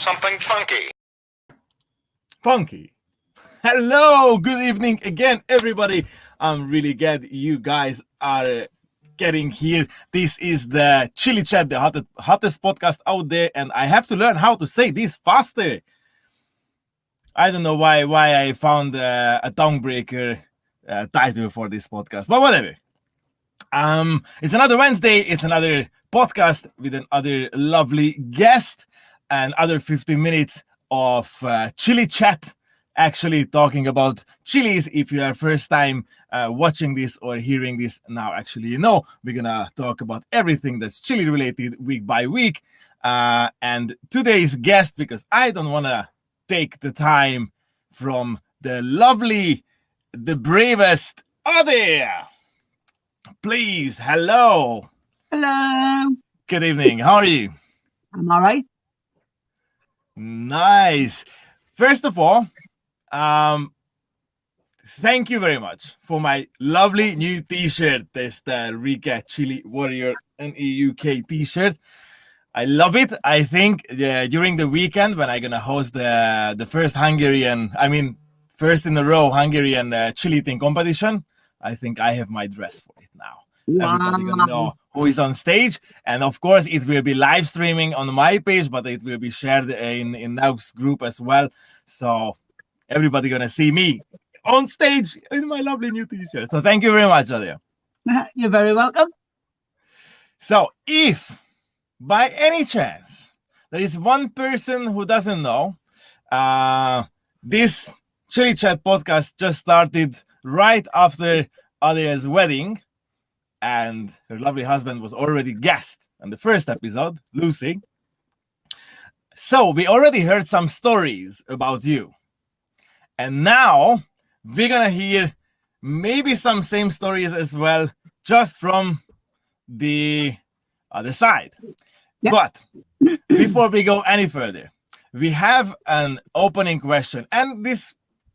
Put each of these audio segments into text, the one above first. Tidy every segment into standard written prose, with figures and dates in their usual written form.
something funky. Funky. Hello, good evening again, everybody. I'm really glad you guys are getting here. This is the Chilli-chat, the hottest podcast out there, and I have to learn how to say this faster. I don't know why I found a tongue breaker title for this podcast, but whatever. It's another Wednesday. It's another podcast with another lovely guest and other 15 minutes of Chilli-chat, actually talking about chilies. If you are first time watching this or hearing this now, actually, you know, we're gonna talk about everything that's chili related week by week. And today's guest, because I don't want to take the time from the lovely, the bravest Ade. Please, hello. Hello. Good evening. How are you? I'm all right. Nice. First of all, thank you very much for my lovely new t-shirt. This the Rike Chili Warrior NEUK t-shirt. I love it. I think during the weekend when I'm gonna host the first first in a row Hungarian chili eating competition, I think I have my dress for it now. So everybody gonna know who is on stage, and of course it will be live streaming on my page, but it will be shared in Naug's group as well. So everybody gonna see me on stage in my lovely new t-shirt. So thank you very much, Elliot. You're very welcome. So if by any chance there is one person who doesn't know, this Chilli-chat podcast just started right after Adia's wedding, and her lovely husband was already guest in the first episode, Lucy. So we already heard some stories about you. And now we're going to hear maybe some same stories as well, just from the other side. Yep. But before we go any further, we have an opening question. And this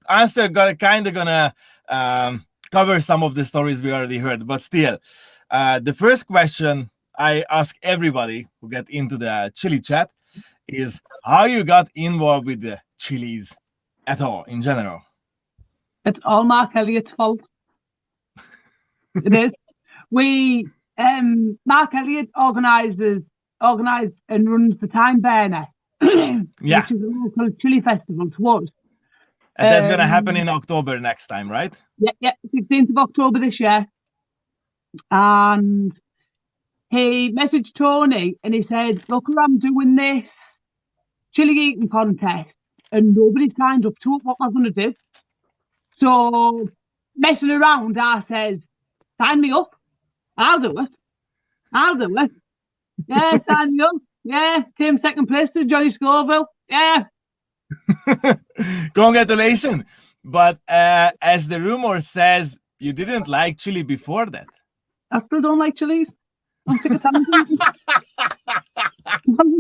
answer gonna cover some of the stories we already heard, but still, the first question I ask everybody who get into the Chilli-chat is how you got involved with the chilies at all in general. It's all Marc Elliot's fault. It is. Marc Elliot organised and runs the Tyneburner, yeah, which is a local chili festival to us. And that's going to happen in October next time, right? Yeah, 16th of October this year. And he messaged Tony and he said, look, I'm doing this chili eating contest and nobody signed up to it. What am I going to do? So, messing around, I says, sign me up. I'll do it. Yeah, sign me up. Yeah, came second place to Johnny Scoville. Yeah. Congratulations. But as the rumor says, you didn't like chili before that. I still don't like chilies. I'm sick of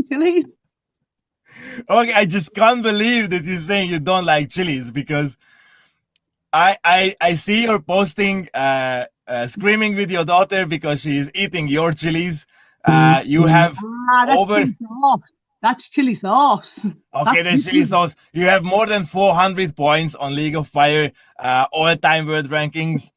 chilies. Okay, I just can't believe that you're saying you don't like chilies, because I see you're posting screaming with your daughter because she is eating your chilies. You have over... That's chili sauce. Okay, that's chili sauce. You have more than 400 points on League of Fire all-time world rankings.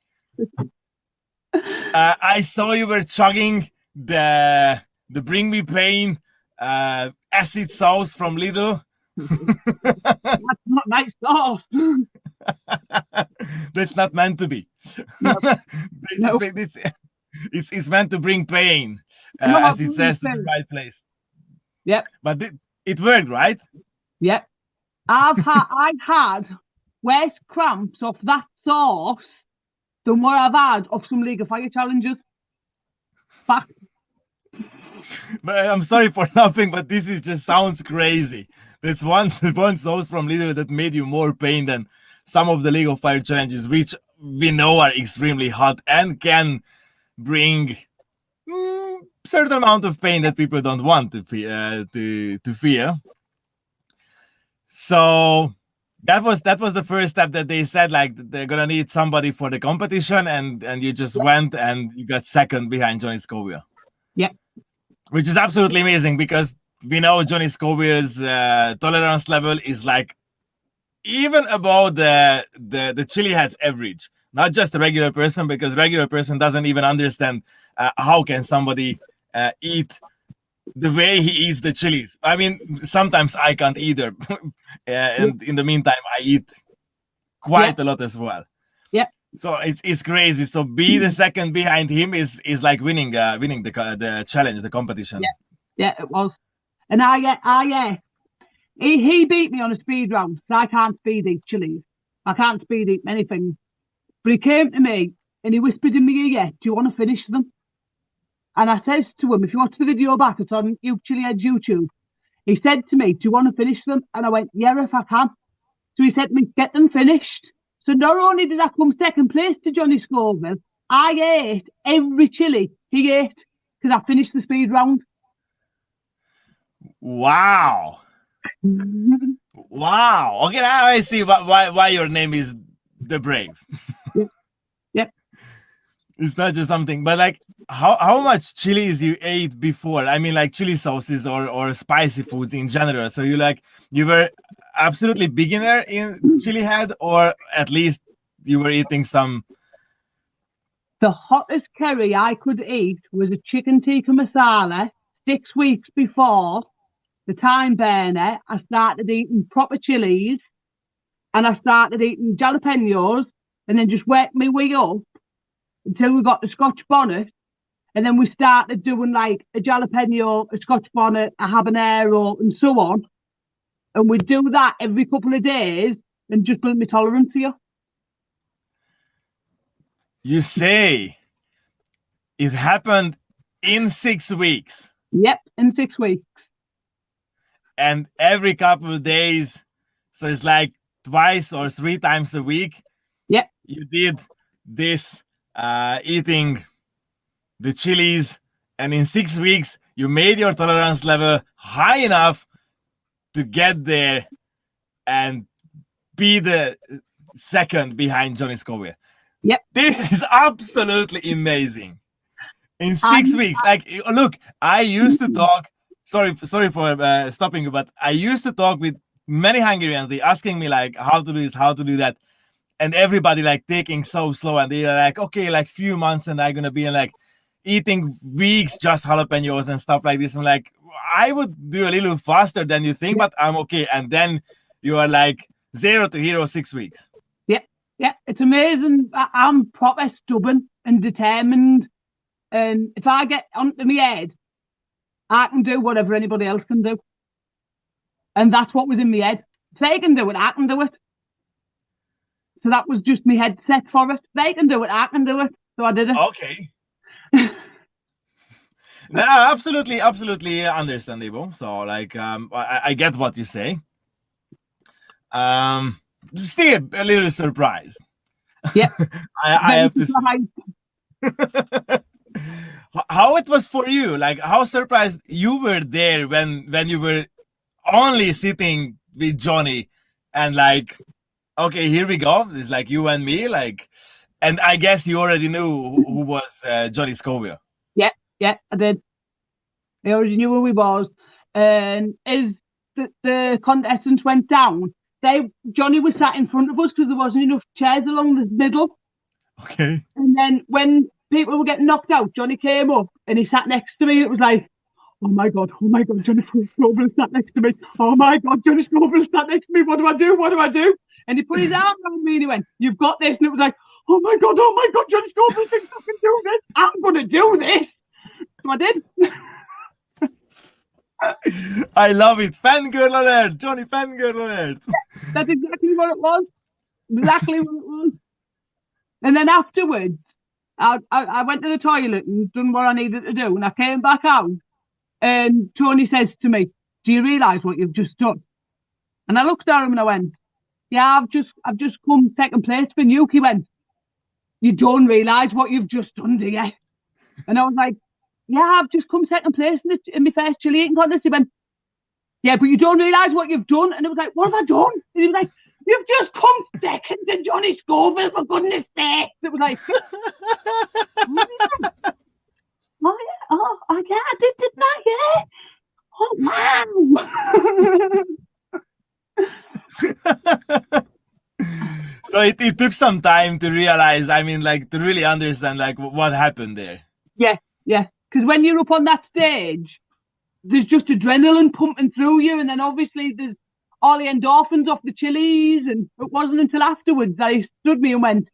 I saw you were chugging the Bring Me Pain acid sauce from Lidl. That's not nice sauce. That's not meant to be. Nope. It's meant to bring pain, as it says, to the right place. Yep. But it worked, right? Yep. I've had worse cramps off that sauce than what I've had off some League of Fire challenges. Fact. But I'm sorry for laughing, but this is just sounds crazy. There's one sauce from Lidl that made you more pain than some of the League of Fire challenges, which we know are extremely hot and can bring certain amount of pain that people don't want to feel. So that was the first step that they said, like, they're gonna need somebody for the competition, and you just went and you got second behind Johnny Scoville. Yeah. Which is absolutely amazing, because we know Johnny Scoville's tolerance level is like even above the Chilli-heads average. Not just a regular person, because regular person doesn't even understand how can somebody eat the way he eats the chilies. I mean, sometimes I can't either. And in the meantime, I eat quite a lot as well. Yeah. So it's crazy. So be the second behind him is like winning the challenge, the competition. Yeah, it was. And he beat me on a speed round. So I can't speed eat chilies. I can't speed eat many things. But he came to me and he whispered in my ear, "Do you want to finish them?" And I says to him, if you watch the video back, it's on Chilli-heads YouTube. He said to me, "Do you want to finish them?" And I went, "Yeah, if I can." So he said to me, "Get them finished." So not only did I come second place to Johnny Scoville, I ate every chili he ate because I finished the speed round. Wow. Wow. Okay, now I see why your name is the Brave. Yep. It's not just something, but like how much chilies you ate before? I mean, like chili sauces or spicy foods in general. So you were absolutely beginner in Chilli-head, or at least you were eating some. The hottest curry I could eat was a chicken tikka masala 6 weeks before the Tyneburner. I started eating proper chilies and I started eating jalapenos and then just worked my way up until we got the Scotch bonnet. And then we started doing like a jalapeno, a Scotch bonnet, a habanero, and so on. And we'd do that every couple of days and just build my tolerance here. You say it happened in 6 weeks. Yep, in 6 weeks. And every couple of days, so it's like twice or 3 times a week. Yep. You did this eating the chilies, and in 6 weeks you made your tolerance level high enough to get there and be the second behind Johnny Scoville. Yep. This is absolutely amazing. In 6 weeks, like, look, I used to talk. Sorry for stopping you, but I used to talk with many Hungarians. They asking me like how to do this, how to do that, and everybody like taking so slow, and they're like, okay, like few months, and I'm gonna be in like eating weeks just jalapenos and stuff like this. I'm like, I would do a little faster than you think, but I'm okay. And then you are like 0 to hero 6 weeks. Yeah, it's amazing. I'm proper stubborn and determined. And if I get onto my head, I can do whatever anybody else can do. And that's what was in my head. If they can do it, I can do it. So that was just my head set for it. They can do it, I can do it. So I did it. Okay. No, absolutely understandable. So like I get what you say. Still a little surprised. Yeah. I have to say. How it was for you? Like how surprised you were there when you were only sitting with Johnny and like, okay, here we go. It's like you and me, like, and I guess you already knew who was Johnny Scoville. Yeah, I did. I already knew who he was. And as the contestants went down, Johnny was sat in front of us because there wasn't enough chairs along the middle. Okay. And then when people were getting knocked out, Johnny came up and he sat next to me. It was like, oh my God, Johnny Scoville sat next to me. Oh my God, Johnny Scoville sat next to me. What do I do? And he put his arm around me and he went, "You've got this." And it was like, oh my God, Johnny Scoville thinks I can do this. I'm going to do this. So I did. I love it. Fangirl alert. Johnny fangirl alert. That's exactly what it was. Exactly what it was. And then afterwards, I went to the toilet and done what I needed to do. And I came back out and Tony says to me, "Do you realise what you've just done?" And I looked at him and I went, "Yeah, I've just come second place for Nuke." He went, "You don't realise what you've just done, do you?" And I was like, "Yeah, I've just come second place in my first chili eating contest." He went, "Yeah, but you don't realise what you've done." And it was like, "What have I done?" And he was like, "You've just come second to Johnny Scoville, for goodness sake." It was like, oh yeah, I did, didn't I? Yeah. Oh So it took some time to realize, I mean, like, to really understand, like, what happened there. Yeah. Because when you're up on that stage, there's just adrenaline pumping through you, and then obviously there's all the endorphins off the chilies, and it wasn't until afterwards that he stood me and went,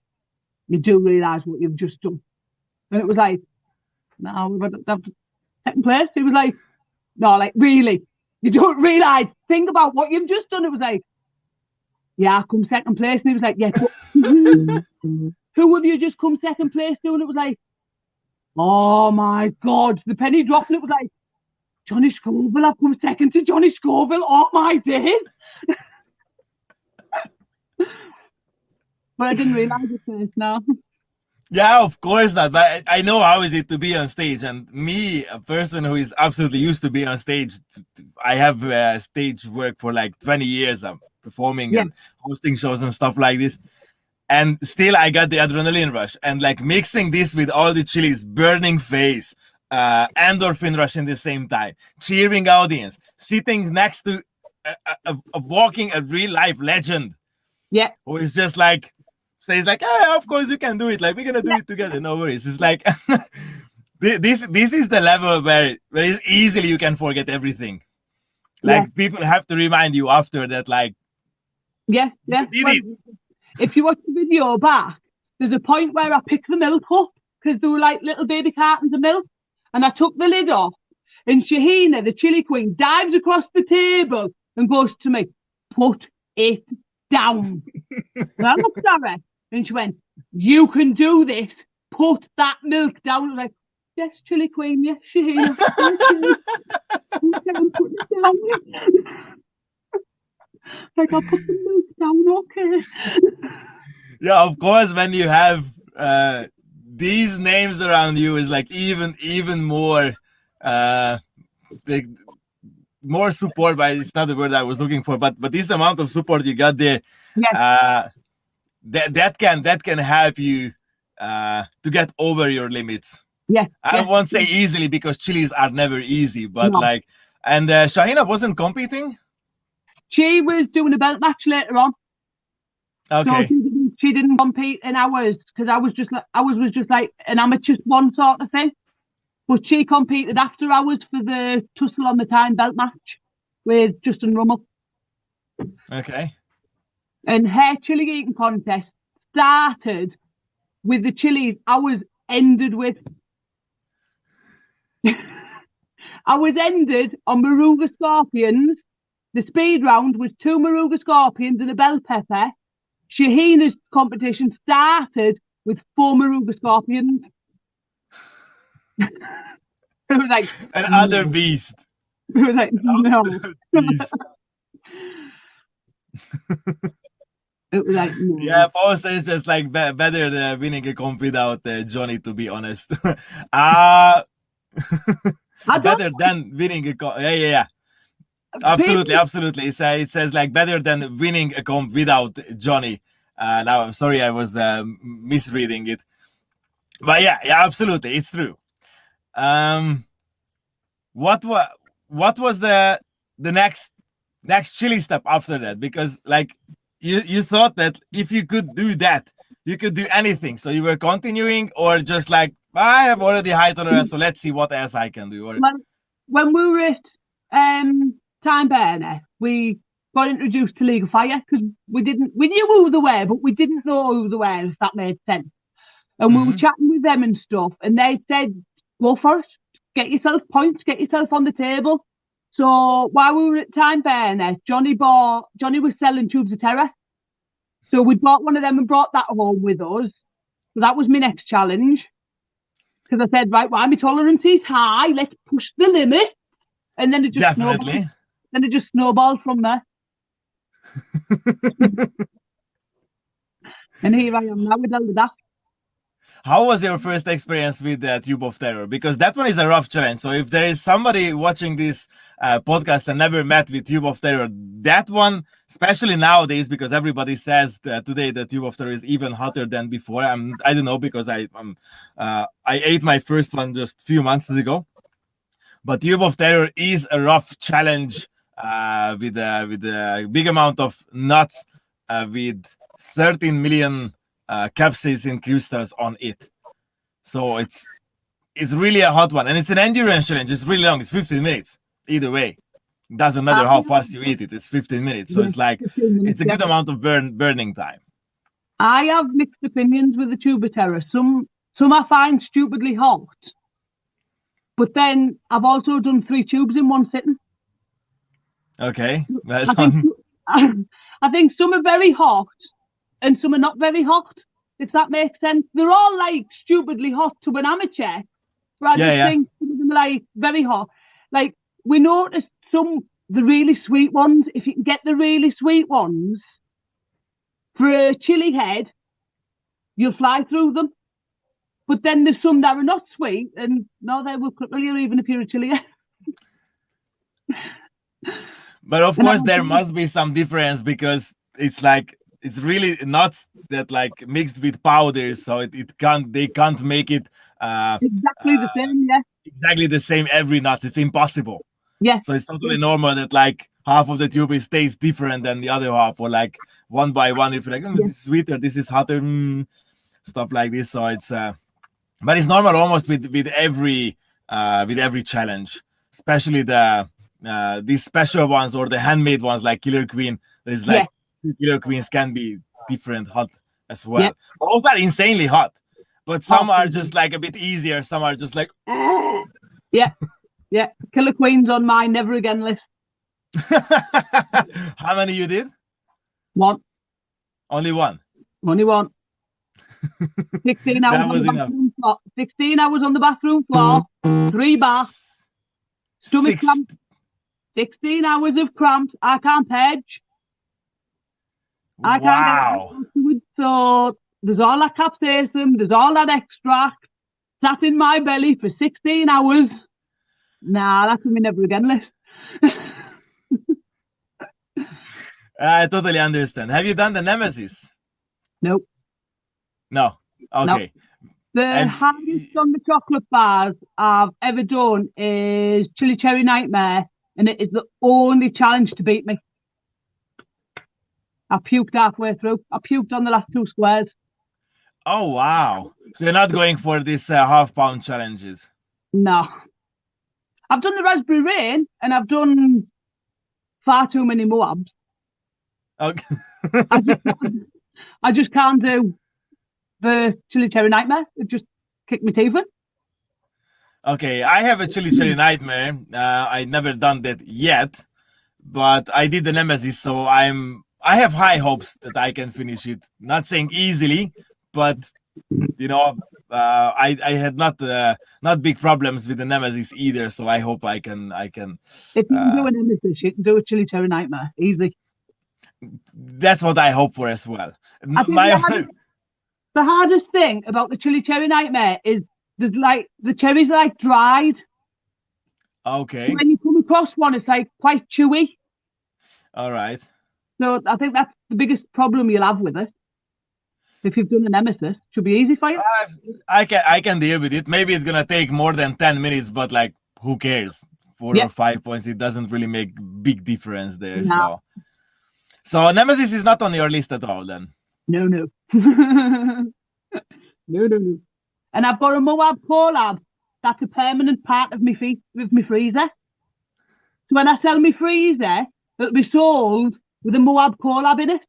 "You do realise what you've just done?" And it was like, "No, we've got second place." He was like, "No, like, really? You don't realise? Think about what you've just done." It was like, "Yeah, I come second place." And he was like, "Yeah, but who have you just come second place to?" And it was like, oh my God, the penny dropped, and it was like, Johnny Scoville, I've come second to Johnny Scoville. Oh my days. But I didn't realise it first now. Yeah, of course not. But I know how is it to be on stage, and me, a person who is absolutely used to being on stage, I have stage work for like 20 years. I'm performing and hosting shows and stuff like this, and still I got the adrenaline rush, and like mixing this with all the chilies, burning face, endorphin rush in the same time, cheering audience, sitting next to a walking a real life legend. Yeah. Who is just like says like, "Yeah, of course you can do it. Like, we're gonna do it together. No worries." It's like this is the level where it's easily you can forget everything. Like, people have to remind you after that, like, yeah. You did it. If you watch the video back, there's a point where I picked the milk up because there were like little baby cartons of milk, and I took the lid off, and Shahina, the chili queen, dives across the table and goes to me, "Put it down." And I looked at her, and she went, "You can do this. Put that milk down." I was like, "Yes, chili queen. Yes, Shahina. Yes, put it down." Like, "I'll put the milk down, okay." Yeah, of course, when you have these names around you, is like even more like, more support. But it's not the word I was looking for. But this amount of support you got there, that can help you to get over your limits. Yeah, I won't say easily, because chilies are never easy, but like, and Shahina wasn't competing. She was doing a belt match later on. Okay. So she didn't compete in ours, because ours was just like an amateur one sort of thing. But she competed after hours for the tussle on the time belt match with Justin Rummel. Okay. And her chili eating contest started with the chilies ours ended with. Ours ended on Moruga scorpions. The speed round was 2 Moruga scorpions and a bell pepper. Shahina's competition started with 4 Moruga scorpions. It was like Another beast. It was like, no. It was like, no. Yeah, Poster is just like better winning a comp without Johnny, to be honest. Better than winning a comp. Yeah. Absolutely. It says like better than winning a comp without Johnny. Now I'm sorry, I was misreading it. But yeah, absolutely, it's true. What was the next chili step after that? Because like you thought that if you could do that, you could do anything. So you were continuing, or just like, I have already high tolerance, so let's see what else I can do. Or when we were at Tyneburner, we got introduced to League of Fire, because we knew who they were, but we didn't know who they were, if that made sense. And we were chatting with them and stuff, and they said, "Go for it, get yourself points, get yourself on the table." So while we were at Tyneburner, Johnny was selling tubes of terror. So we bought one of them and brought that home with us. So that was my next challenge. Because I said, right, well, my tolerance is high, let's push the limit. And then it just snowballed from there. And here I am now with all of that. How was your first experience with the Tube of Terror? Because that one is a rough challenge. So if there is somebody watching this podcast and never met with Tube of Terror, that one, especially nowadays, because everybody says that today the Tube of Terror is even hotter than before. I don't know, because I ate my first one just a few months ago. But Tube of Terror is a rough challenge with a big amount of nuts, with 13 million capsaicin crystals on it. So it's really a hot one, and it's an endurance challenge. It's really long. It's 15 minutes either way. It doesn't matter how fast you eat it. It's 15 minutes. So it's like it's a good amount of burning time. I have mixed opinions with the tuba terror. Some I find stupidly hot, but then I've also done 3 tubes in one sitting. Okay, well done. I think some are very hot and some are not very hot, if that makes sense. They're all like stupidly hot to an amateur, but I just think some of them are like very hot. Like we noticed the really sweet ones, if you can get the really sweet ones, for a chili head, you'll fly through them. But then there's some that are not sweet, and no, they will cripple you even if you're a chili head. But of course, there must be some difference because it's like it's really nuts that like mixed with powders, so they can't make it exactly the same, exactly the same every nut. It's impossible. Yeah. So it's totally normal that like half of the tube tastes different than the other half, or like one by one, if you're like, this is sweeter, this is hotter, stuff like this. So it's but it's normal almost with every challenge, especially the these special ones or the handmade ones like Killer Queen. There's like Killer Queens can be different hot as well. Both are insanely hot, but some are just like a bit easier. Some are just like yeah. Killer Queen's on my never again list. How many you did? 1. Only 1. Only 1. 16 hours on the bathroom floor. 16 hours on the bathroom floor. 3 baths. Stomach cramp. 16 hours of cramps. I can't purge. I can't get so there's all that capsaicin, there's all that extract sat in my belly for 16 hours. Nah, that's on my never again list. I totally understand. Have you done the Nemesis? Nope. No. Okay. Nope. The hardest on the chocolate bars I've ever done is Chili Cherry Nightmare, and it is the only challenge to beat me. I puked halfway through. I puked on the last 2 squares. Oh, wow. So you're not going for these half-pound challenges? No. I've done the Raspberry Rain, and I've done far too many Moabs. Okay. I just can't do the Chili Cherry Nightmare. It just kicked my teeth in. Okay, I have a Chili Cherry Nightmare. I never done that yet, but I did the Nemesis, so I have high hopes that I can finish it. Not saying easily, but you know, I had not big problems with the Nemesis either, so I hope I can. If you can do a Nemesis, you can do a Chili Cherry Nightmare easy. That's what I hope for as well. The hardest thing about the Chili Cherry Nightmare is there's like the cherries are like dried. Okay. When you come across one, it's like quite chewy. All right. So I think that's the biggest problem you'll have with it. If you've done a Nemesis, it should be easy for you. I can deal with it. Maybe it's gonna take more than 10 minutes, but like who cares? 4 or 5 points, it doesn't really make big difference there. No. So Nemesis is not on your list at all then? No. No. And I've got a Moab collab. That's a permanent part of my freezer. So when I sell my freezer, it'll be sold with a Moab collab in it.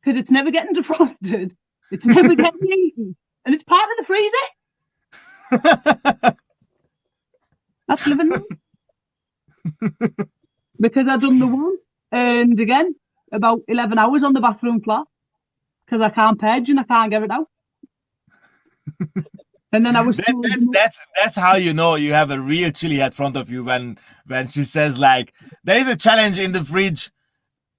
Because it's never getting defrosted. It's never getting eaten. And it's part of the freezer. That's living there. Because I've done the one. And again, about 11 hours on the bathroom floor. Because I can't purge and I can't get it out. And then I was that's how you know you have a real chili head in front of you when she says like there is a challenge in the fridge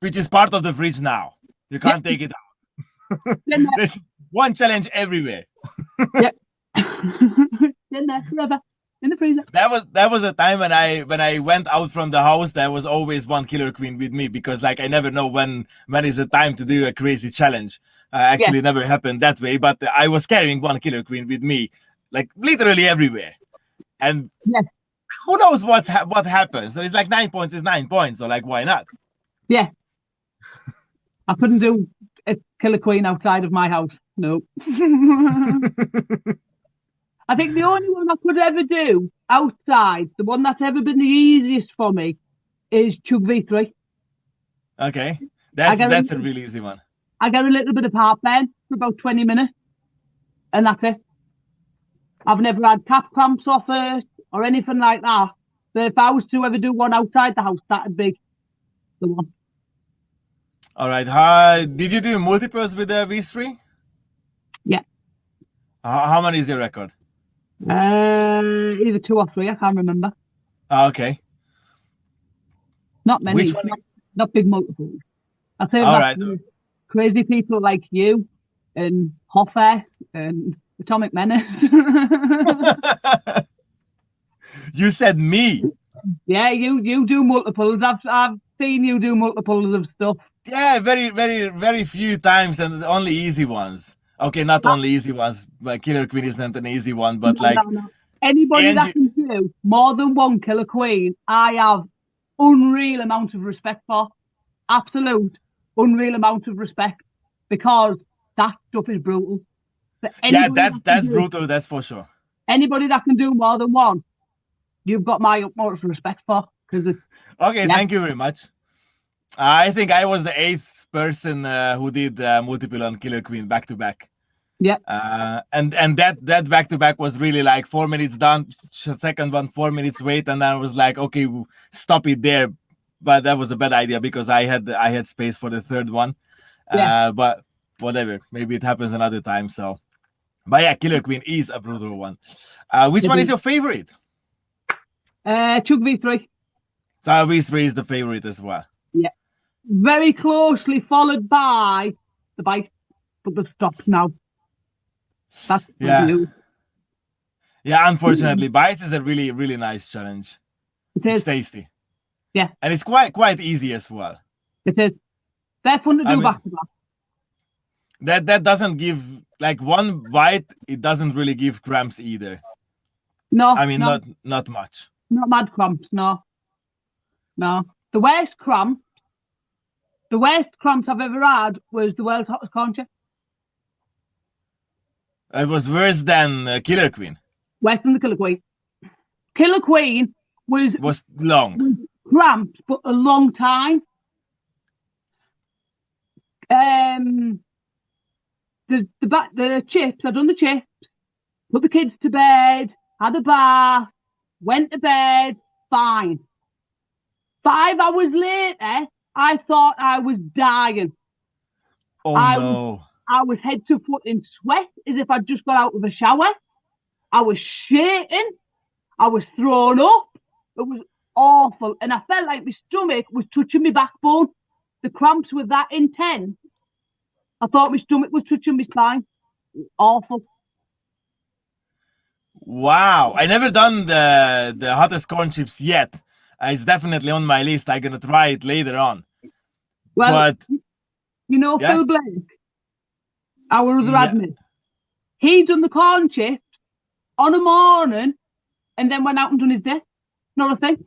which is part of the fridge now. You can't take it out. There's one challenge everywhere. Yep. In there forever. In the freezer. That was a time when I went out from the house. There was always one Killer Queen with me because like I never know when is the time to do a crazy challenge. Actually, never happened that way. But I was carrying one Killer Queen with me, like literally everywhere. And who knows what happens? So it's like 9 points is 9 points. So like why not? Yeah. I couldn't do a killer queen outside of my house. No. I think the only one I could ever do outside, the one that's ever been the easiest for me, is Chug V3. Okay, that's a really easy one. I get a little bit of heartburn for about 20 minutes, and that's it. I've never had calf cramps off it or anything like that. But if I was to ever do one outside the house, that'd be the one. All right. Did you do multiples with the V3? Yeah. How many is your record? Either 2 or 3. I can't remember. Okay. Not many. Which one? Not big multiples. I say All that right. crazy people like you and Hoffer and Atomic Menace. You said me. Yeah, you do multiples. I've seen you do multiples of stuff. Yeah, very few times, and only easy ones. Okay, not only easy ones, but Killer Queen isn't an easy one, but No. Anybody that can do more than one Killer Queen, I have unreal amount of respect for. Absolute unreal amount of respect, because that stuff is brutal. Yeah, that's brutal, that's for sure. Anybody that can do more than one, you've got my utmost respect for. Okay, thank you very much. I think I was the 8th person who did multiple on Killer Queen back to back. Yeah. And that back to back was really like 4 minutes done, second one 4 minutes wait, and I was like, okay, stop it there. But that was a bad idea because I had space for the third one. Yeah. But whatever, maybe it happens another time. So, but yeah, Killer Queen is a brutal one. Which one is your favorite? Chug V3. So V3 is the favorite as well. Yeah. Very closely followed by the bite, but they've stopped now. That's Yeah, unfortunately, bites is a really, really nice challenge. It's tasty. Yeah. And it's quite easy as well. It is. They're fun to do back to back. That doesnn't give, like, one bite, it doesn't really give cramps either. No. I mean, no. not much. Not mad cramps, no. No. The worst cramps I've ever had was the world's hottest corn chip. It was worse than Killer Queen. Worse than the Killer Queen. Killer Queen was long. Was cramped, but a long time. The chips, I'd done the chips, put the kids to bed, had a bath, went to bed, fine. 5 hours later, I thought I was dying. Oh, no. I was head to foot in sweat, as if I'd just got out of a shower. I was shaking. I was thrown up. It was awful. And I felt like my stomach was touching my backbone. The cramps were that intense. I thought my stomach was touching my spine. Awful. Wow. I never done the hottest corn chips yet. It's definitely on my list. I'm going to try it later on. Well, but, you know, yeah. Phil Blake, our other admin, he done the corn chips on a morning and then went out and done his day. Not a thing.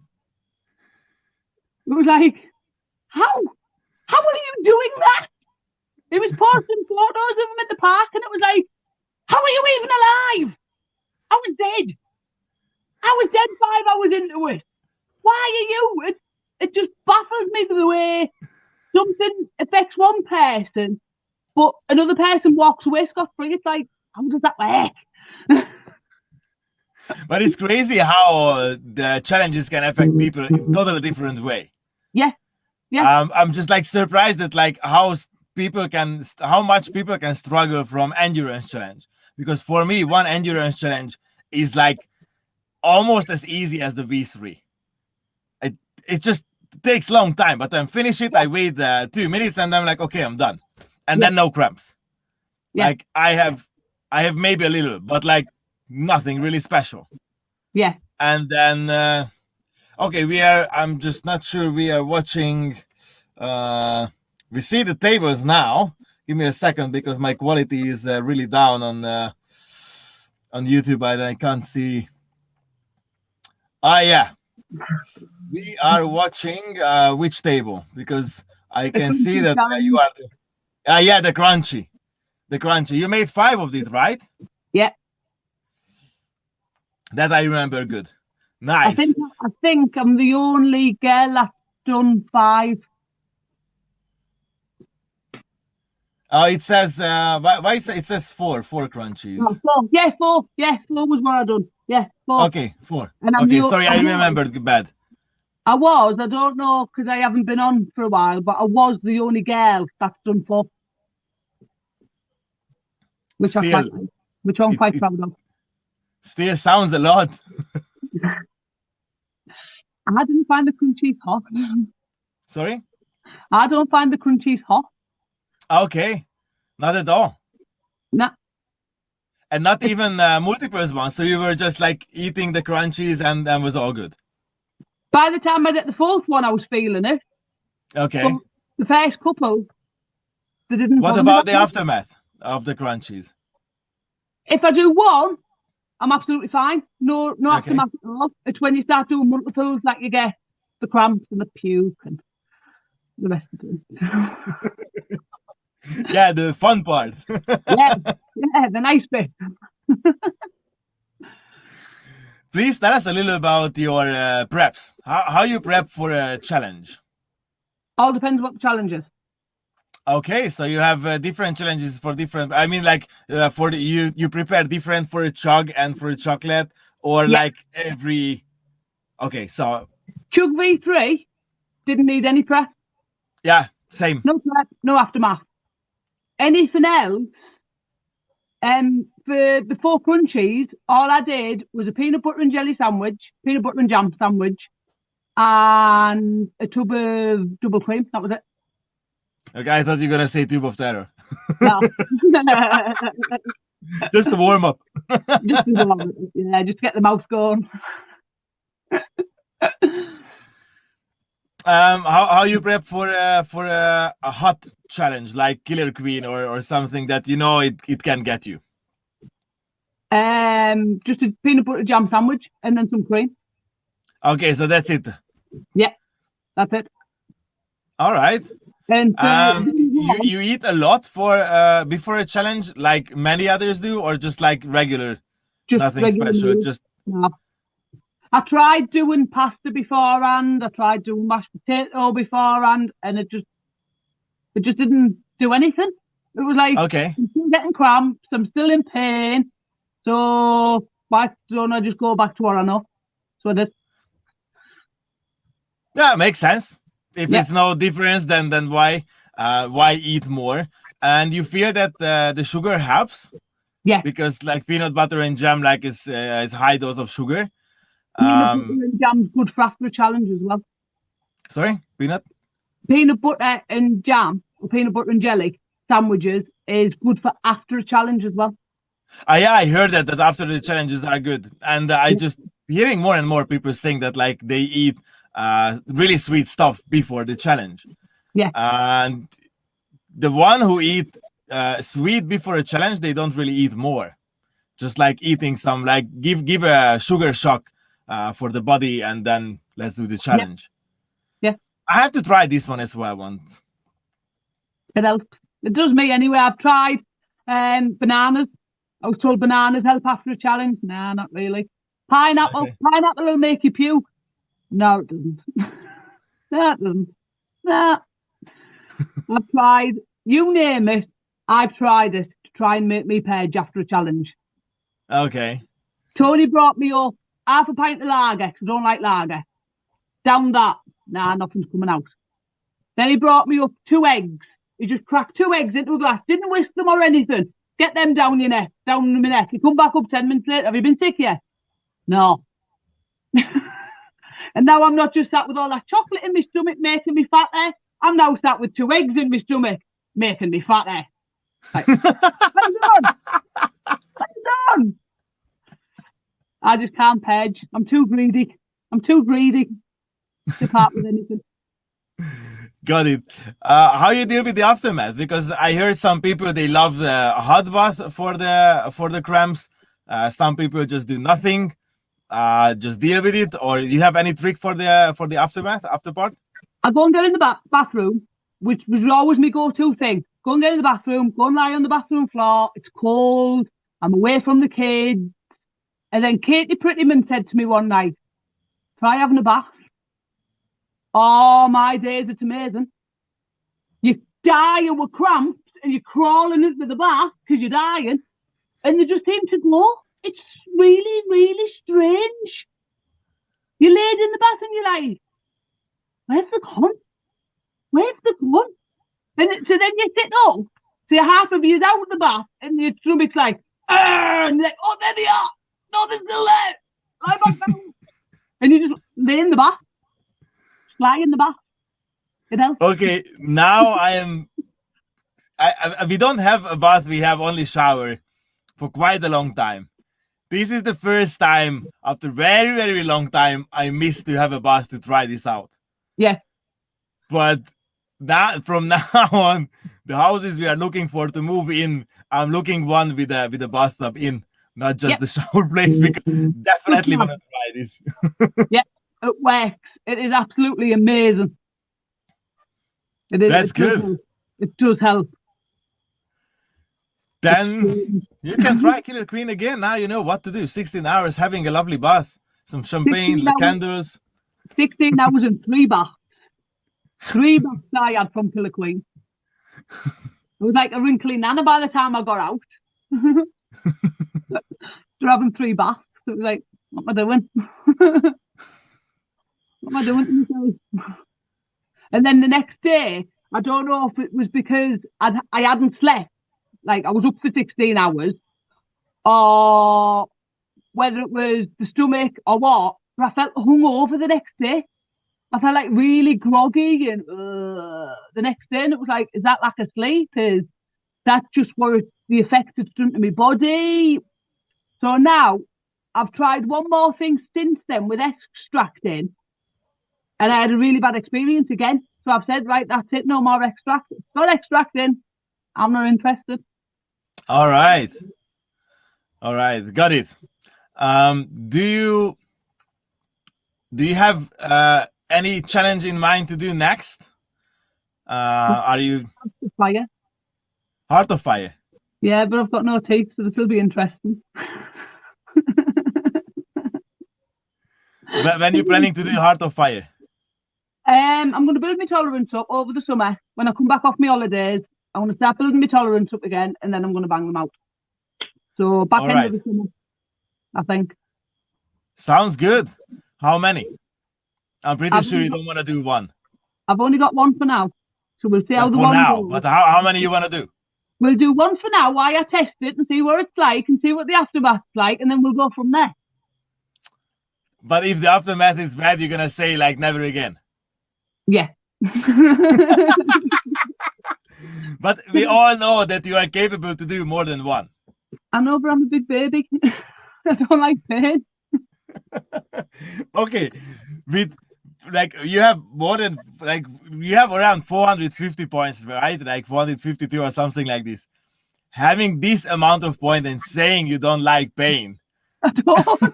It was like, how are you doing that? He was posting photos of him at the park and it was like, how are you even alive? I was dead. I was dead 5 hours into it. Why are you? It just baffles me the way something affects one person, but another person walks away scot-free. It's like, how does that work? But it's crazy how the challenges can affect people in a totally different way. Yeah. Yeah. I'm just like surprised at like how much people can struggle from endurance challenge. Because for me, one endurance challenge is like almost as easy as the V3. It just takes long time, but then finish it. I wait 2 minutes and I'm like, okay, I'm done. And then no cramps. Yeah. Like I have maybe a little, but like nothing really special. Yeah. And then, okay, I'm just not sure we are watching, we see the tables now. Give me a second because my quality is really down on YouTube and I can't see. Yeah. We are watching which table? Because I can see that you are Yeah, the crunchy. The crunchy. You made 5 of it, right? Yeah. That I remember good. I Nice. think I'm the only girl that's done 5. Oh, it says why it says 4 crunchies. No, 4. Yeah, 4. Yeah, 4 was what I done. Yeah, 4. Okay, 4. And I'm Okay, sorry, I remembered bad. I don't know because I haven't been on for a while, but I was the only girl that's done 4. Which I'm quite proud of. Still sounds a lot. I didn't find the crunchies hot. Sorry? I don't find the crunchies hot. Okay. Not at all. Nah. And not even multiples one. So you were just like eating the crunchies and was all good. By the time I did the 4th one, I was feeling it. Okay. But the first couple, they didn't. What about the aftermath of the crunchies? If I do one, I'm absolutely fine. No aftermath at all. It's when you start doing multiples that you get the cramps and the puke and the rest of it. Yeah, the fun part. yeah, the nice bit. Please tell us a little about your preps. How you prep for a challenge? All depends what the challenge is. Okay, so you have different challenges for different. I mean, like for you prepare different for a chug and for a chocolate, or like every. Okay, so chug V3 didn't need any prep. Yeah, same. No prep, no aftermath. Anything else? For the 4 crunchies, all I did was a peanut butter and jelly sandwich, peanut butter and jam sandwich, and a tub of double cream. That was it. Okay, I thought you were gonna say tube of terror. No. Just to warm up. Just to get the mouth going. How you prep for a hot challenge like Killer Queen or something that you know it can get you? Just a peanut butter jam sandwich and then some cream. Okay, so that's it. Yeah, that's it. All right. And you eat a lot for before a challenge, like many others do, or just like regular, nothing special. Just no. I tried doing pasta beforehand. I tried doing mashed potato beforehand, and it just didn't do anything. It was like, okay, I'm still getting cramps. I'm still in pain. So why don't I just go back to what I know? So I did. Yeah, makes sense. If it's no difference, then why eat more? And you feel that the sugar helps? Yeah. Because like peanut butter and jam like is high dose of sugar. Peanut butter and jam's good for after a challenge as well. Sorry, peanut butter and jam or peanut butter and jelly sandwiches is good for after a challenge as well. Yeah, I heard that after the challenges are good, and I just hearing more and more people saying that like they eat really sweet stuff before the challenge. Yeah. And the one who eat sweet before a challenge, they don't really eat more. Just like eating some, like give a sugar shock for the body, and then let's do the challenge. Yeah. I have to try this one as well once. It helps. It does me anyway. I've tried bananas. I was told bananas help after a challenge. Nah, not really. Pineapple. Okay. Pineapple will make you puke. No, it doesn't. No, it doesn't. Nah. I've tried, you name it, I've tried it to try and make me purge after a challenge. Okay. Tony brought me up half a pint of lager, because I don't like lager. Down that. Nah, nothing's coming out. Then he brought me up 2 eggs. He just cracked 2 eggs into a glass. Didn't whisk them or anything. Get them down your neck, down my neck. He come back up 10 minutes later. Have you been sick yet? No. And now I'm not just sat with all that chocolate in my stomach making me fat there. I'm now sat with 2 eggs in my stomach making me fat there. Like, what done? I just can't purge. I'm too greedy. To part with anything. Got it. How you deal with the aftermath? Because I heard some people they love the hot bath for the cramps. Some people just do nothing, just deal with it. Or do you have any trick for the aftermath, after part? I go and get in the bathroom, which was always my go-to thing. go and get in the bathroom, go and lie on the bathroom floor. It's cold. I'm away from the kids. And then Katie Prettyman said to me one night, try having a bath. Oh, my days, it's amazing. You dying with cramps and you're crawling into the bath because you're dying. And they just seem to go. It's really, really strange. You laid in the bath and you're like, where's the gun? Where's the gun? And so then you sit up, so half of you's out of the bath, and your stomach's like, and you're like, oh, there they are. No, they're still there. Lie back down. And you just lay in the bath. Just lie in the bath. You know? Okay, now we don't have a bath, we have only shower for quite a long time. This is the first time after very, very long time I missed to have a bath to try this out. Yeah. But from now on, the houses we are looking for to move in, I'm looking one with a bathtub in, not just the shower place, because definitely want to try this. Yeah, it works. It is absolutely amazing. That's good. It does help. Then you can try Killer Queen again. Now you know what to do. 16 hours having a lovely bath, some champagne, candles. 16 hours and 3 baths. 3 baths I had from Killer Queen. It was like a wrinkly nana by the time I got out. After having 3 baths, it was like, what am I doing? What am I doing to myself? And then the next day, I don't know if it was because I hadn't slept, like I was up for 16 hours, or whether it was the stomach or what, but I felt hungover the next day. I felt like really groggy and the next day, and it was like, is that lack of sleep? Is that just what the effect it's done to my body? So now I've tried one more thing since then with extracting, and I had a really bad experience again. So I've said, right, that's it, no more extract. Not extracting. I'm not interested. All right, got it. Do you have any challenge in mind to do next? Are you Fire? Heart of Fire? Yeah, but I've got no teeth, so this will be interesting. When you planning to do Heart of Fire? I'm going to build my tolerance up over the summer. When I come back off my holidays, I want to start building my tolerance up again, and then I'm going to bang them out. So back end of the summer, I think. Sounds good. How many? I'm pretty sure you don't want to do one. I've only got one for now, so we'll see how the one goes. But how many you want to do? We'll do one for now while I test it and see what it's like and see what the aftermath's like, and then we'll go from there. But if the aftermath is bad, you're gonna say like never again. Yeah. But we all know that you are capable to do more than one. I know, but I'm a big baby. I don't like pain. Okay, with like you have more than like you have around 450 points, right? Like 452 or something like this. Having this amount of points and saying you don't like pain. I don't.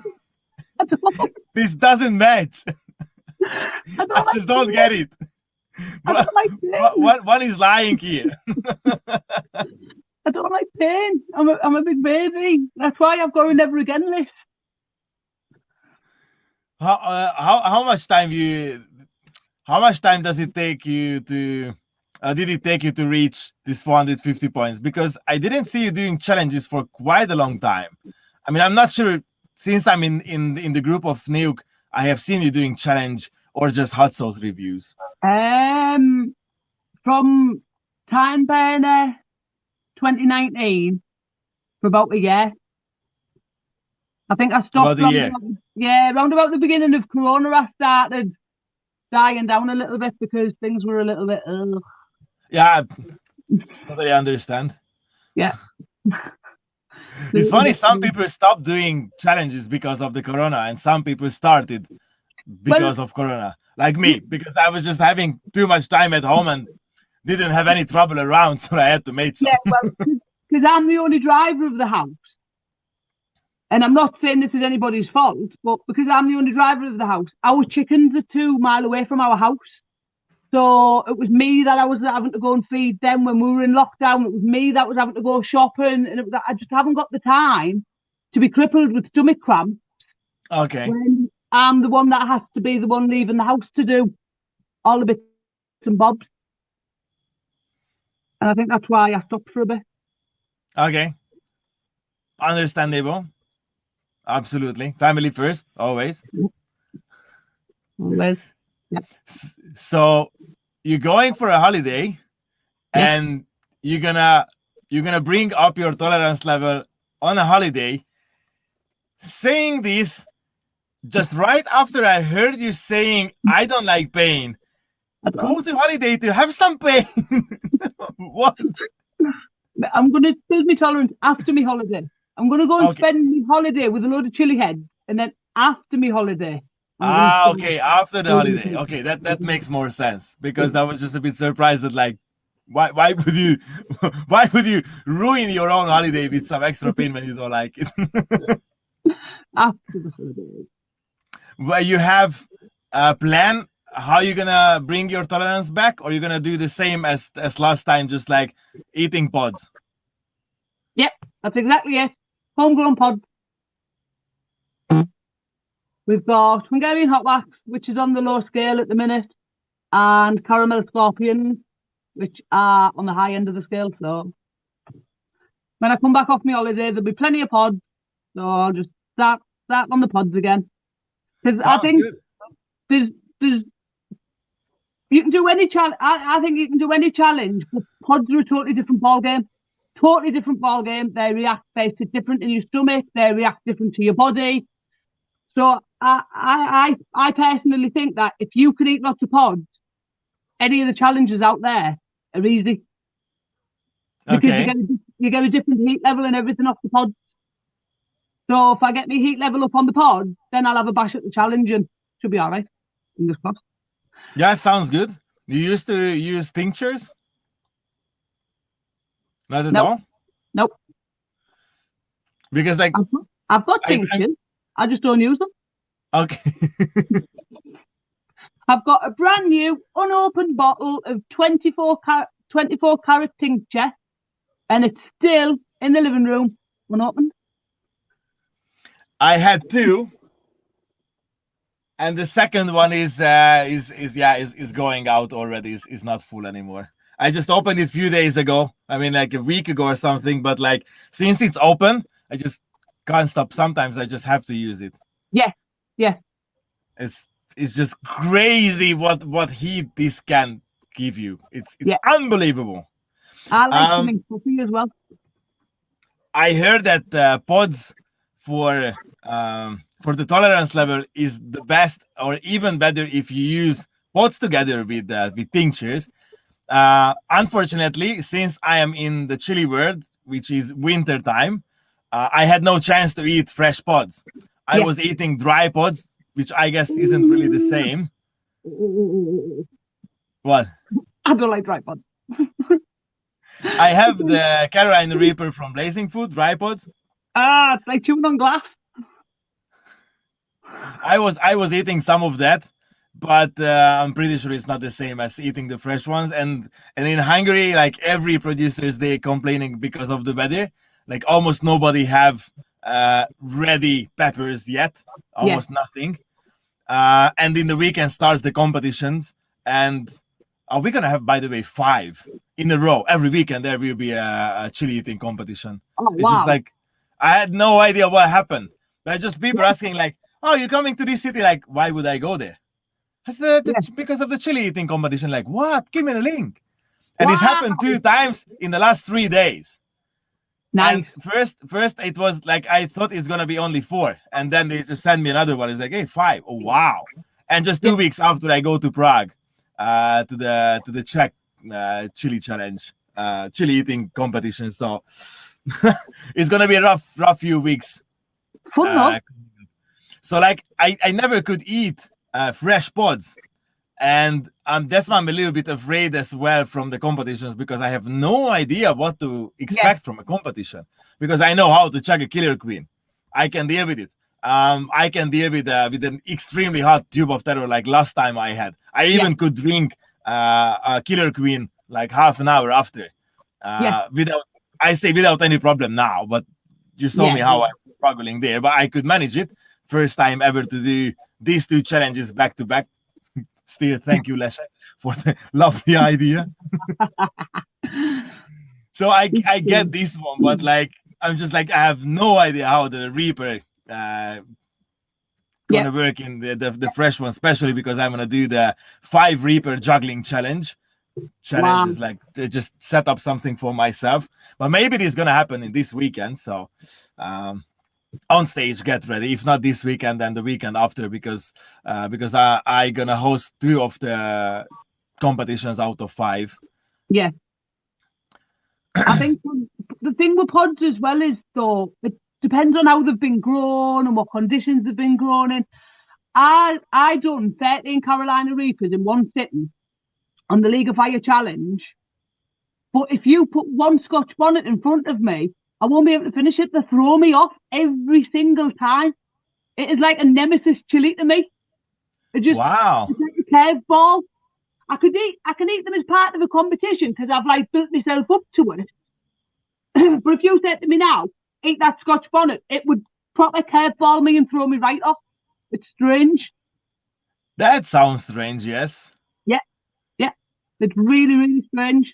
This doesn't match. I just don't get it. One is lying here. I don't like pain. I'm a big baby. That's why I've got a never again list. How much time does it take you to did it take you to reach this 450 points? Because I didn't see you doing challenges for quite a long time. I mean, I'm not sure, since I'm in the group of Nuke, I have seen you doing challenge or just hot sauce reviews. From Tyneburner 2019 for about a year. I think I stopped round about the beginning of Corona. I started dying down a little bit because things were a little bit Yeah, totally understand. Yeah. It's funny, some people stopped doing challenges because of the Corona, and some people started because of Corona. Like me, because I was just having too much time at home and didn't have any trouble around, so I had to make some. Yeah, well, because I'm the only driver of the house. And I'm not saying this is anybody's fault, but because I'm the only driver of the house, our chickens are 2 miles away from our house. So it was me that I was having to go and feed them when we were in lockdown. It was me that was having to go shopping, and I just haven't got the time to be crippled with stomach cramp. Okay. When I'm the one that has to be the one leaving the house to do all the bits and bobs. And I think that's why I stopped for a bit. Okay. Understandable. Absolutely. Family first, always. Always. Yeah. So you're going for a holiday, and you're gonna bring up your tolerance level on a holiday. Saying this just right after I heard you saying I don't like pain. Go to holiday to have some pain. What? I'm going to build my tolerance after my holiday. I'm going to go and spend my holiday with a load of Chilli-heads, and then after my holiday. Okay, after the holiday. Okay, that makes more sense, because I was just a bit surprised that, like, why would you ruin your own holiday with some extra pain when you don't like it? After the holiday. Well, you have a plan how you're gonna bring your tolerance back, or you're gonna do the same as last time, just like eating pods? Yep, that's exactly it. Homegrown pods. We've got Hungarian hot wax, which is on the low scale at the minute, and caramel scorpions, which are on the high end of the scale. So when I come back off my holiday, there'll be plenty of pods. So I'll just start on the pods again. Because I think there's you can do any challenge. I think you can do any challenge, but pods are a totally different ball game. Totally different ball game. They react basically different in your stomach. They react different to your body. So I personally think that if you can eat lots of pods, any of the challenges out there are easy. Because you get a different heat level and everything off the pods. So if I get my heat level up on the pod, then I'll have a bash at the challenge and should be all right. Fingers crossed. Yeah, sounds good. You used to use tinctures? Not at all? Nope. Because, like, I've got tinctures. I just don't use them. Okay. I've got a brand new unopened bottle of 24 carat tincture, and it's still in the living room unopened. I had two, and the second one is going out already. Is not full anymore. I just opened it a few days ago. I mean, like a week ago or something. But, like, since it's open, I just can't stop. Sometimes I just have to use it. Yeah. It's just crazy what heat this can give you. It's unbelievable. I like to make coffee as well. I heard that pods for the tolerance level is the best, or even better if you use pods together with tinctures. Unfortunately, since I am in the chilli world, which is winter time, I had no chance to eat fresh pods. I was eating dry pods, which I guess isn't really the same. What? I don't like dry pods. I have the Carolina Reaper from Blazing Food, dry pods. It's like chewing on glass. I was eating some of that, but I'm pretty sure it's not the same as eating the fresh ones. And in Hungary, like, every producers, they complaining because of the weather. Like, almost nobody have ready peppers yet, almost nothing. And in the weekend starts the competitions, and we're gonna have, by the way, 5 in a row. Every weekend there will be a chili eating competition. Oh, it's just like, I had no idea what happened. But just people asking, like, "Oh, you're coming to this city? Like, why would I go there?" That's because of the chili eating competition. Like, what? Give me the link. And this happened 2 times in the last 3 days. Nice. And first it was like, I thought it's gonna be only 4, and then they just send me another one. It's like, hey, 5. Oh, wow. And just 2 weeks after I go to Prague, to the Czech chili challenge, chili eating competition. So it's gonna be a rough few weeks. So, like, I never could eat fresh pods, and that's why I'm a little bit afraid as well from the competitions, because I have no idea what to expect from a competition, because I know how to check a killer queen. I can deal with it. I can deal with an extremely hot tube of terror like last time I had. I even could drink Killer Queen like half an hour after. Without any problem now, but you saw me how I'm struggling there, but I could manage it. First time ever to do these two challenges back to back. Still, thank you, Lesha, for the lovely idea. So I get this one, but like I'm just like I have no idea how the Reaper gonna work in the fresh one, especially because I'm gonna do the 5 Reaper juggling challenge. Challenge is like to just set up something for myself, but maybe this is gonna happen in this weekend. So on stage, get ready. If not this weekend, then the weekend after, because I gonna host 2 of the competitions out of 5. Yeah. I think the thing with pods as well is, though, it depends on how they've been grown and what conditions they've been grown in. I done 13 Carolina Reapers in one sitting on the League of Fire challenge, but if you put one Scotch bonnet in front of me, I won't be able to finish it. They throw me off every single time. It is like a nemesis chili to me. It's just it's like a curveball. I can eat them as part of a competition because I've like built myself up to it. But if you said to me now, eat that Scotch bonnet, it would proper curveball me and throw me right off. It's strange. That sounds strange, yes. Yeah. It's really, really strange.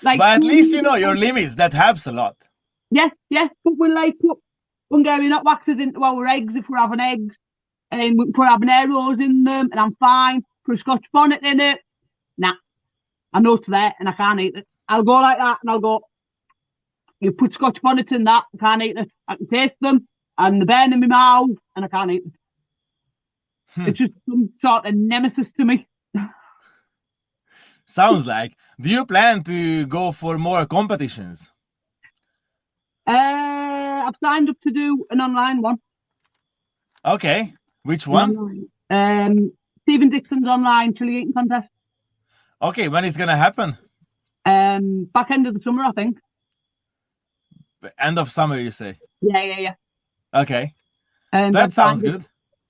Like, but at least you know your limits. That helps a lot. Yeah. But we'll like put Hungarian hot waxes into our eggs if we're having eggs, and we can put habaneros in them, and I'm fine. Put a Scotch bonnet in it. Nah, I know it's there, and I can't eat it. I'll go like that, and I'll go. You put Scotch bonnet in that, I can't eat it. I can taste them, and the burn in my mouth, and I can't eat it. It's just some sort of nemesis to me. Sounds like. Do you plan to go for more competitions? I've signed up to do an online one. Okay, which one? Stephen Dixon's online chili eating contest. Okay, when is gonna happen? Back end of the summer, I think. End of summer, you say? Yeah. Okay, that sounds good.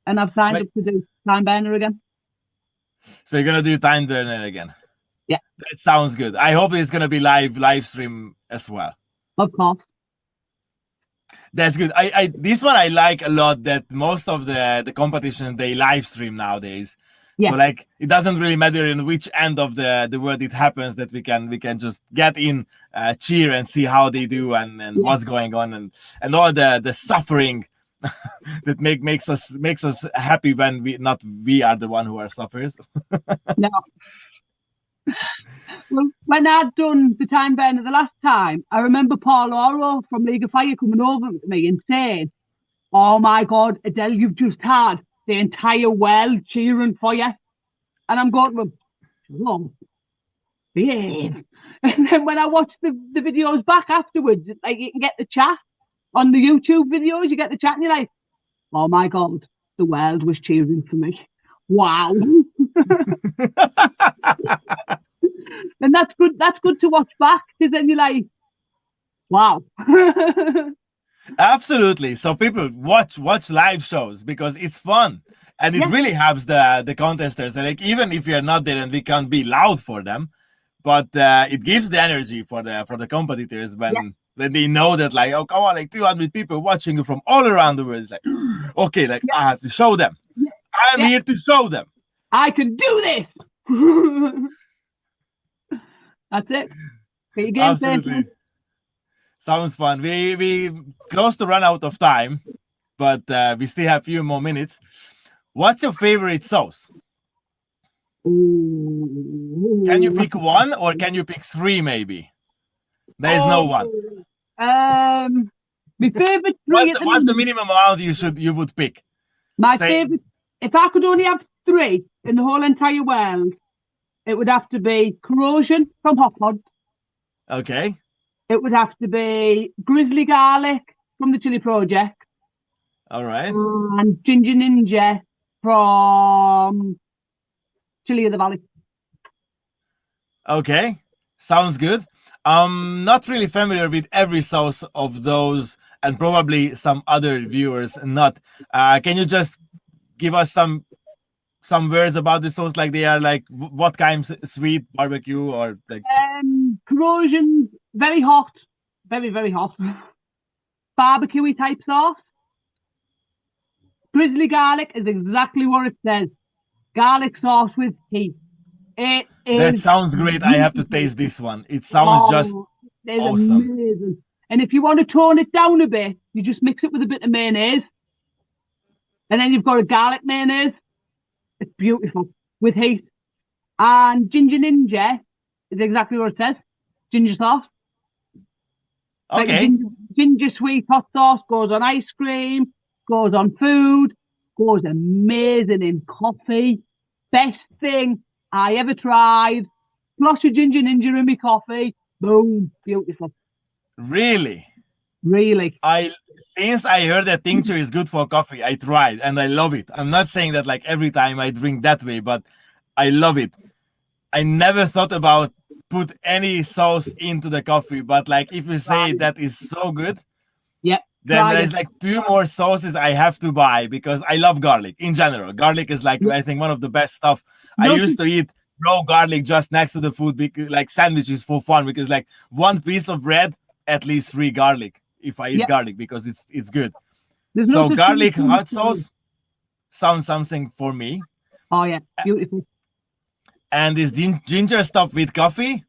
And I've signed up to do Tyneburner again. So you're gonna do Tyneburner again? Yeah. That sounds good. I hope it's gonna be live stream as well. Of course. That's good. I this one I like a lot, that most of the competition they live stream nowadays. Yeah. So like it doesn't really matter in which end of the world it happens, that we can just get in, cheer and see how they do and what's going on and all the suffering that makes us happy when we are the one who are sufferers. No. Well, when I'd done the Tyneburner the last time, I remember Paul Oro from League of Fire coming over to me and saying, "Oh my God, Adele, you've just had the entire world cheering for you." And I'm going to him, "Whoa, behave." And then when I watched the videos back afterwards, like you can get the chat on the YouTube videos, you get the chat and you're like, "Oh my God, the world was cheering for me. Wow." And that's good. That's good to watch back, because then you're like, wow. Absolutely. So people watch live shows because it's fun and it really helps the contestants. And like even if you're not there and we can't be loud for them, but it gives the energy for the competitors when they know that like, oh come on, like 200 people watching you from all around the world. It's like, okay, like I have to show them. I'm here to show them. I can do this. That's it. Absolutely. Sounds fun. We close to run out of time, but we still have a few more minutes. What's your favorite sauce? Can you pick one or can you pick 3 maybe? There is no one. My favorite 3. What's the minimum amount you would pick? My favorite, if I could only have 3 in the whole entire world, it would have to be Corrosion from Hot Pod. Okay. It would have to be Grizzly Garlic from the Chili Project. All right. And Ginger Ninja from Chili of the Valley. Okay. Sounds good. I'm not really familiar with every sauce of those, and probably some other viewers not. Can you just give us some some words about the sauce? Like they are like what kind? Sweet, barbecue, or like? Corrosion, very hot, very hot. Barbecue type sauce. Grizzly garlic is exactly what it says. Garlic sauce with heat. It is. That sounds great. I have to taste this one. It sounds just awesome. Amazing. And if you want to tone it down a bit, you just mix it with a bit of mayonnaise. And then you've got a garlic mayonnaise. It's beautiful with heat. And ginger ninja is exactly what it says. Ginger sauce. Okay. Like ginger sweet hot sauce goes on ice cream, goes on food, goes amazing in coffee. Best thing I ever tried. Splash of ginger ninja in my coffee. Boom. Beautiful. Really? Really? Since I heard that tincture is good for coffee, I tried and I love it. I'm not saying that like every time I drink that way, but I love it. I never thought about put any sauce into the coffee, but like if you say that is so good, yep, then there's like 2 more sauces I have to buy because I love garlic in general. Garlic is like I think one of the best stuff. I used to eat raw garlic just next to the food, because like sandwiches for fun, because like one piece of bread, at least 3 garlic if I eat garlic, because it's good. So garlic hot sauce sounds something for me. Oh yeah, beautiful. And this ginger stuff with coffee?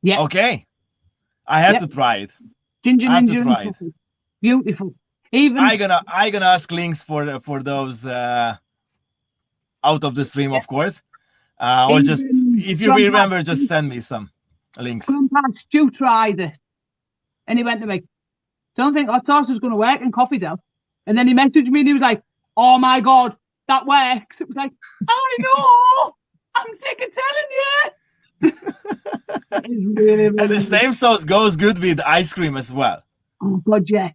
Yeah. Okay. I have to try it. Ginger I have ninja to try it. Beautiful. Even I gonna ask links for those out of the stream, of course. Or just if you remember, just send me some links. Grandpa Stu tried it, and he went to me, "Don't think hot sauce is going to work in coffee dough." And then he messaged me and he was like, "Oh my god, that works!" It was like, "I know, I'm sick of telling you." It's really, and the same sauce goes good with ice cream as well. Oh god, yeah.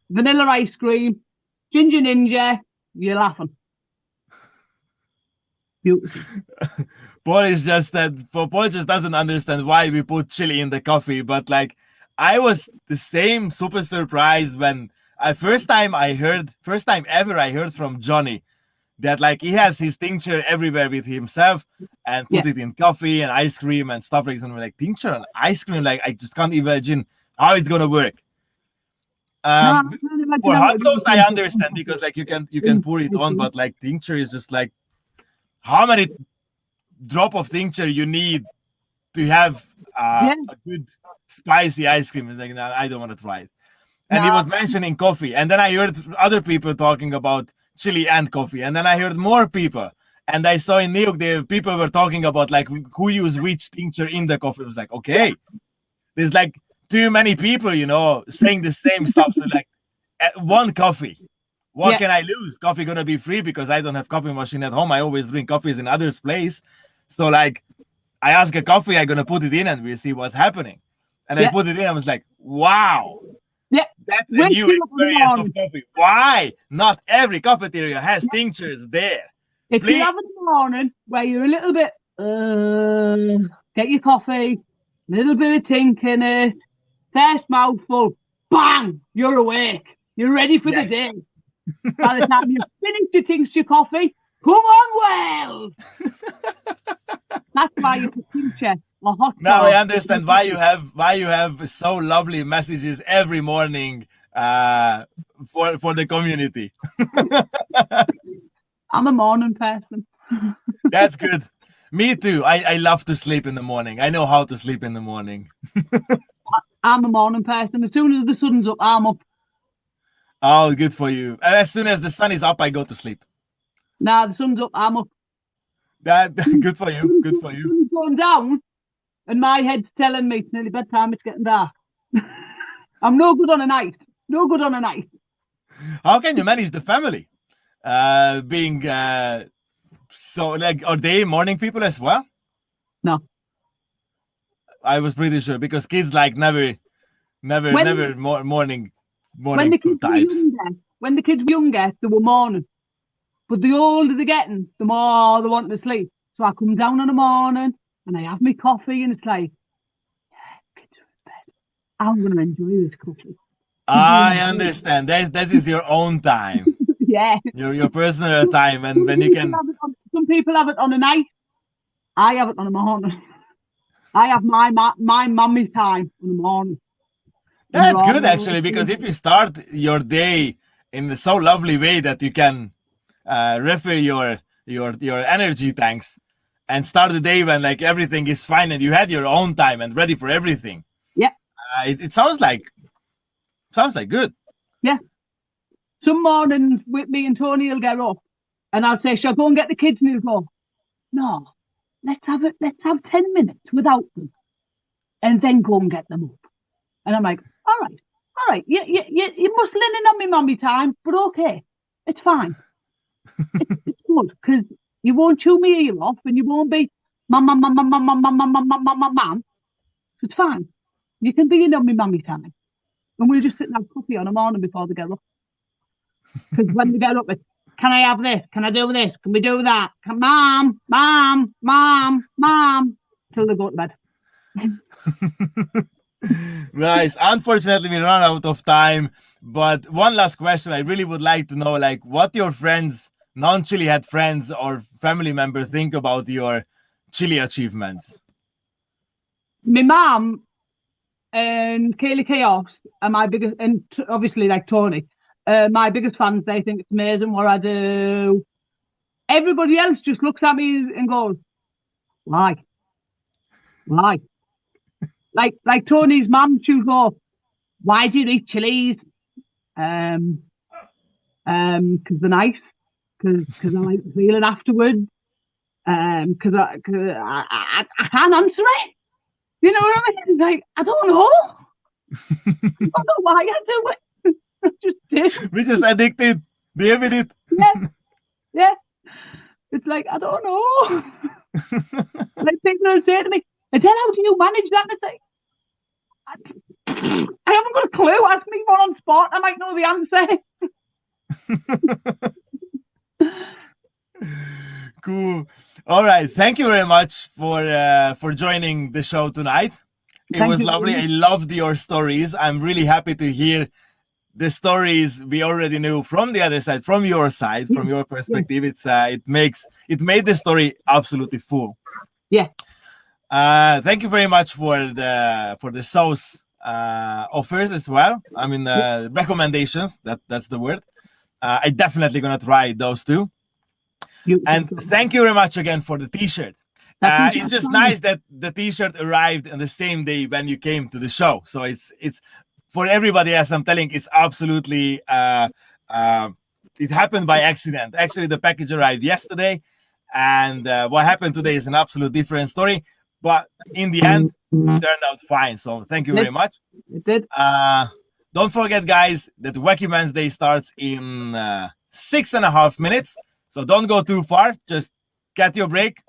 Vanilla ice cream, ginger ninja. You're laughing. Beautiful. Paul just doesn't understand why we put chili in the coffee, but like I was the same, super surprised when first time ever I heard from Johnny that like he has his tincture everywhere with himself and put it in coffee and ice cream and stuff like that. And we're like, tincture and ice cream, like I just can't imagine how it's gonna work. For hot sauce I understand, because like you can pour it on, but like tincture is just like, how many drop of tincture you need to have a good spicy ice cream? It's like, no, I don't want to try it. And he was mentioning coffee, and then I heard other people talking about chili and coffee, and then I heard more people, and I saw in New York the people were talking about like who use which tincture in the coffee. It was like, okay, there's like too many people, saying the same stuff. So like one coffee, what can I lose? Coffee gonna be free because I don't have coffee machine at home. I always drink coffees in others' place. So like I ask a coffee, I'm gonna put it in and we'll see what's happening. And I put it in, I was like, wow. Yeah, that's a new experience of coffee. Why not every cafeteria has tinctures there? If you have in the morning where you're a little bit, get your coffee, a little bit of tink in it, first mouthful, bang, you're awake. You're ready for the day. By the time you've finished your tincture coffee, come on, well. That's why you put tincture. Now I understand why you have so lovely messages every morning for the community. I'm a morning person. That's good. Me too. I love to sleep in the morning. I know how to sleep in the morning. I'm a morning person. As soon as the sun's up, I'm up. Oh, good for you. As soon as the sun is up, I go to sleep. Nah, the sun's up, I'm up. Good for you. Good for you. The sun's going down. And my head's telling me it's nearly bedtime, it's getting dark. I'm no good on a night. No good on a night. How can you manage the family? Being so like, are they morning people as well? No. I was pretty sure, because kids like never morning when the kids types. When the kids were younger, they were morning. But the older they're getting, the more they want to sleep. So I come down in the morning and I have my coffee, and it's like, kids are in bed. I'm going to enjoy this coffee. I understand. That is your own time. Yeah. Your personal time, and when you can. Some people have it on a night. I have it on a morning. I have my mummy's time in the morning. That's good actually, because if you start your day in a so lovely way that you can refill your energy tanks and start the day when like everything is fine and you had your own time and ready for everything. Yeah. It sounds like good. Yeah. Some mornings with me and Tony will get up and I'll say, shall I go and get the kids? And he'll go, no, let's have 10 minutes without them and then go and get them up. And I'm like, all right, you must lean in on me mummy time, but okay, it's fine. It's good, because you won't chew me ear off and you won't be mum. It's fine. You can be in on me mummy time. And we'll just sit and have coffee on a morning before they get up. Because when they get up, it's, can I have this? Can I do this? Can we do that? Can mom, till they go to bed. Nice. Unfortunately, we run out of time. But one last question. I really would like to know, like, what your friends, non-Chilli-head friends or family members think about your Chilli achievements. My mum and Kaylee Chaos are my biggest, and obviously like Tony, my biggest fans. They think it's amazing what I do. Everybody else just looks at me and goes, why? Like Tony's mum, she'll go, why do you eat chilies? Because they're nice. Because I like the feeling afterwards. Because I can't answer it. You know what I mean? It's like, I don't know. I don't know why I do it. I just did. We're just addicted. Deal with it. Yeah. It's like, I don't know. Like people will say to me, Adele, how do you manage that? And it's like, I haven't got a clue. Ask me one on spot. I might know the answer. Cool. All right. Thank you very much for joining the show tonight. It was lovely. I loved your stories. I'm really happy to hear the stories we already knew from the other side, from your side, from your perspective. It's it made the story absolutely full. Yeah. Thank you very much for the sauce offers as well. I mean, recommendations. That's the word. I definitely gonna try those two. And thank you very much again for the T-shirt. It's just nice that the T-shirt arrived on the same day when you came to the show. So it's for everybody, as I'm telling, it's absolutely it happened by accident. Actually, the package arrived yesterday, and what happened today is an absolute different story. But in the end, it turned out fine. So thank you very much. It did. Don't forget, guys, that Wacky Wednesday starts in 6.5 minutes. So don't go too far. Just get your break.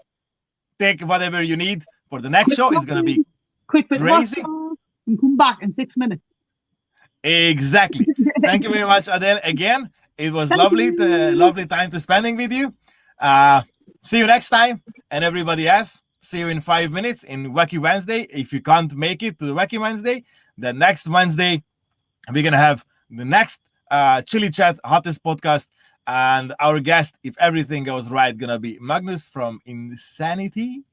Take whatever you need for the next show. It's going to be crazy. And come back in 6 minutes. Exactly. Thank you very much, Adele. Again, it was lovely time to spending with you. See you next time. And everybody else, see you in 5 minutes in Wacky Wednesday. If you can't make it to the Wacky Wednesday, then next Wednesday, we're going to have the next Chilli-chat hottest podcast. And our guest, if everything goes right, gonna be Magnus from Insanity.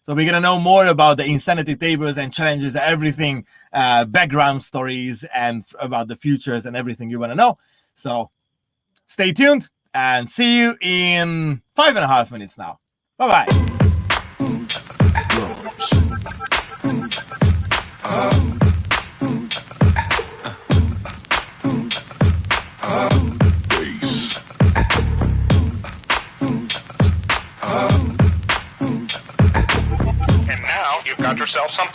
So we're gonna know more about the Insanity tables and challenges, everything, background stories, and about the futures and everything you wanna know. So stay tuned and see you in 5.5 minutes now. Bye-bye.